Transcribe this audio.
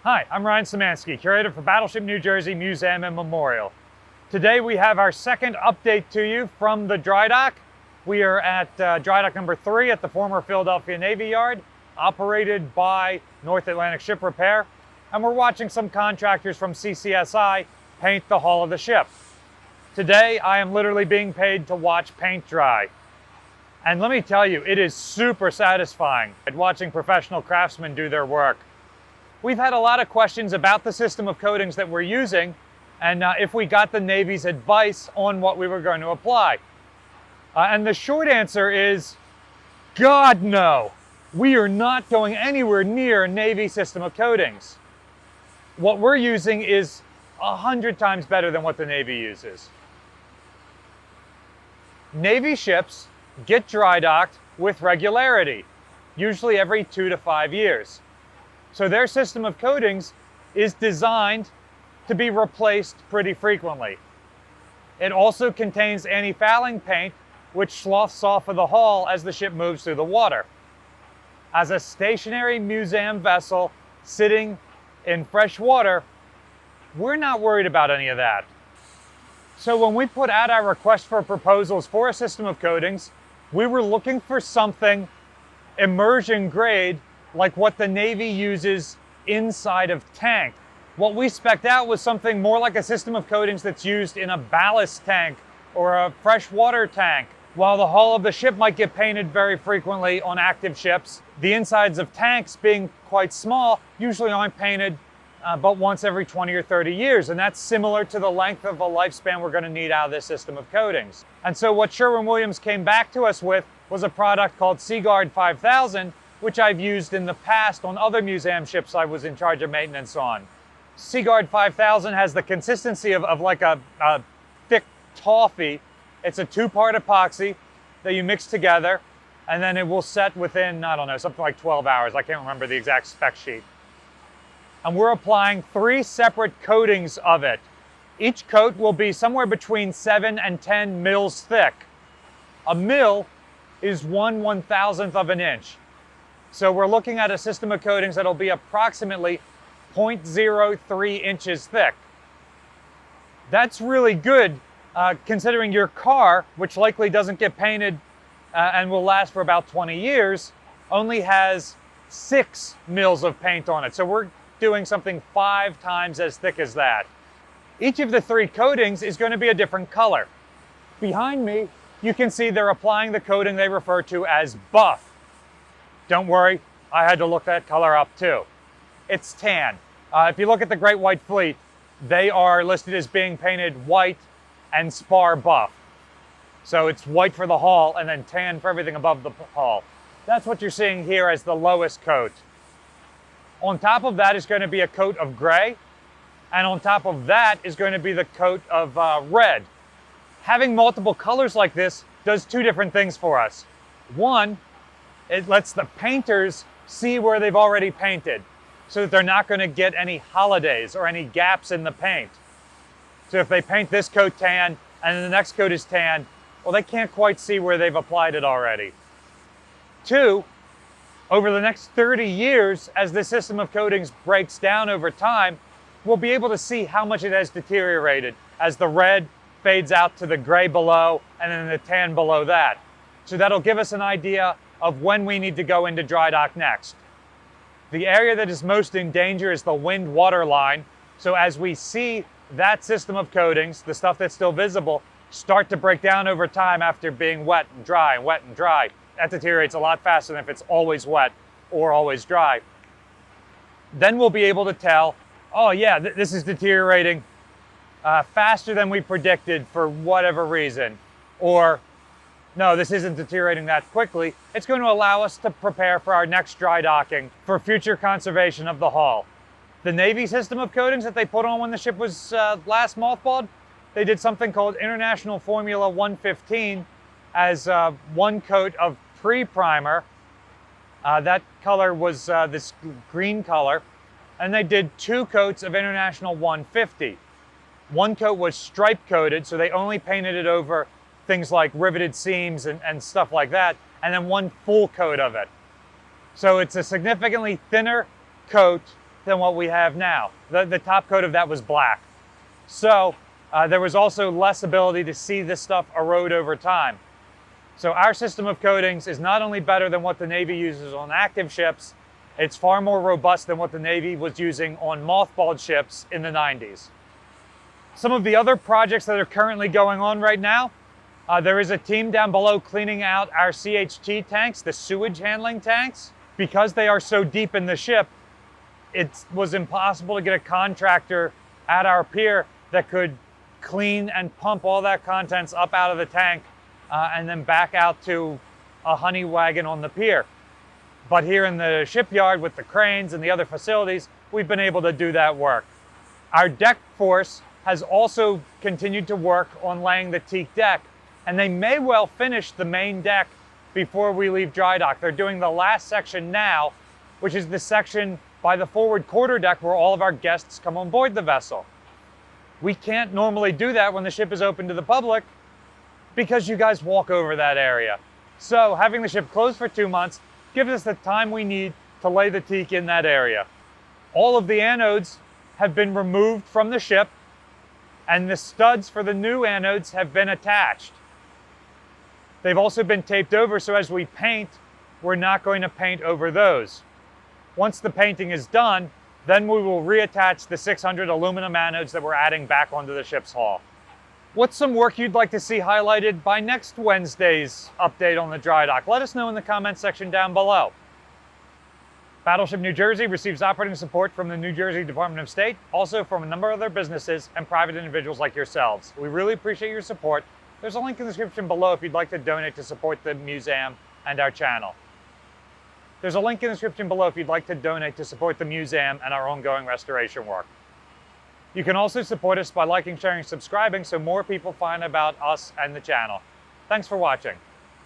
Hi, I'm Ryan Szymanski, curator for Battleship New Jersey Museum and Memorial. Today we have our second update to you from the dry dock. We are at dry dock number 3 at the former Philadelphia Navy Yard, operated by North Atlantic Ship Repair, and we're watching some contractors from CCSI paint the hull of the ship. Today I am literally being paid to watch paint dry. And let me tell you, it is super satisfying watching professional craftsmen do their work. We've had a lot of questions about the system of coatings that we're using and if we got the Navy's advice on what we were going to apply. And the short answer is, God no! We are not going anywhere near a Navy system of coatings. What we're using is 100 times better than what the Navy uses. Navy ships get dry docked with regularity, usually every 2 to 5 years. So their system of coatings is designed to be replaced pretty frequently. It also contains anti-fouling paint, which sloughs off of the hull as the ship moves through the water. As a stationary museum vessel sitting in fresh water, we're not worried about any of that. So when we put out our request for proposals for a system of coatings, we were looking for something immersion grade like what the Navy uses inside of tank. What we spec'd out was something more like a system of coatings that's used in a ballast tank or a freshwater tank. While the hull of the ship might get painted very frequently on active ships, the insides of tanks, being quite small, usually aren't painted but once every 20 or 30 years, and that's similar to the length of a lifespan we're going to need out of this system of coatings. And so what Sherwin-Williams came back to us with was a product called Seaguard 5000, which I've used in the past on other museum ships I was in charge of maintenance on. Seaguard 5000 has the consistency of like a thick toffee. It's a 2-part epoxy that you mix together, and then it will set within, I don't know, something like 12 hours. I can't remember the exact spec sheet. And we're applying 3 separate coatings of it. Each coat will be somewhere between 7 and 10 mils thick. A mil is 1/1000th of an inch. So we're looking at a system of coatings that'll be approximately 0.03 inches thick. That's really good considering your car, which likely doesn't get painted and will last for about 20 years, only has 6 mils of paint on it. So we're doing something 5 times as thick as that. Each of the 3 coatings is going to be a different color. Behind me, you can see they're applying the coating they refer to as buff. Don't worry, I had to look that color up too. It's tan. If you look at the Great White Fleet, they are listed as being painted white and spar buff. So it's white for the hull and then tan for everything above the hull. That's what you're seeing here as the lowest coat. On top of that is going to be a coat of gray, and on top of that is going to be the coat of red. Having multiple colors like this does 2 different things for us. One, it lets the painters see where they've already painted so that they're not going to get any holidays or any gaps in the paint. So if they paint this coat tan and then the next coat is tan, well, they can't quite see where they've applied it already. 2, over the next 30 years, as this system of coatings breaks down over time, we'll be able to see how much it has deteriorated as the red fades out to the gray below and then the tan below that. So that'll give us an idea of when we need to go into dry dock next. The area that is most in danger is the wind-water line. So as we see that system of coatings, the stuff that's still visible, start to break down over time after being wet and dry and wet and dry, that deteriorates a lot faster than if it's always wet or always dry. Then we'll be able to tell, oh yeah, this is deteriorating faster than we predicted for whatever reason. Or, no, this isn't deteriorating that quickly. It's going to allow us to prepare for our next dry docking for future conservation of the hull. The Navy system of coatings that they put on when the ship was last mothballed, they did something called International Formula 115 as 1 coat of pre-primer. That color was this green color. And they did 2 coats of International 150. 1 coat was stripe coated, so they only painted it over things like riveted seams and stuff like that, and then 1 full coat of it. So it's a significantly thinner coat than what we have now. The top coat of that was black. So there was also less ability to see this stuff erode over time. So our system of coatings is not only better than what the Navy uses on active ships, it's far more robust than what the Navy was using on mothballed ships in the 90s. Some of the other projects that are currently going on right now, there is a team down below cleaning out our CHT tanks, the sewage handling tanks. Because they are so deep in the ship, it was impossible to get a contractor at our pier that could clean and pump all that contents up out of the tank and then back out to a honey wagon on the pier. But here in the shipyard with the cranes and the other facilities, we've been able to do that work. Our deck force has also continued to work on laying the teak deck, and they may well finish the main deck before we leave dry dock. They're doing the last section now, which is the section by the forward quarterdeck where all of our guests come on board the vessel. We can't normally do that when the ship is open to the public because you guys walk over that area. So having the ship closed for 2 months gives us the time we need to lay the teak in that area. All of the anodes have been removed from the ship and the studs for the new anodes have been attached. They've also been taped over, so as we paint, we're not going to paint over those. Once the painting is done, then we will reattach the 600 aluminum anodes that we're adding back onto the ship's hull. What's some work you'd like to see highlighted by next Wednesday's update on the dry dock? Let us know in the comments section down below. Battleship New Jersey receives operating support from the New Jersey Department of State, also from a number of other businesses and private individuals like yourselves. We really appreciate your support. There's a link in the description below if you'd like to donate to support the museum and our channel. There's a link in the description below if you'd like to donate to support the museum and our ongoing restoration work. You can also support us by liking, sharing, and subscribing so more people find about us and the channel. Thanks for watching.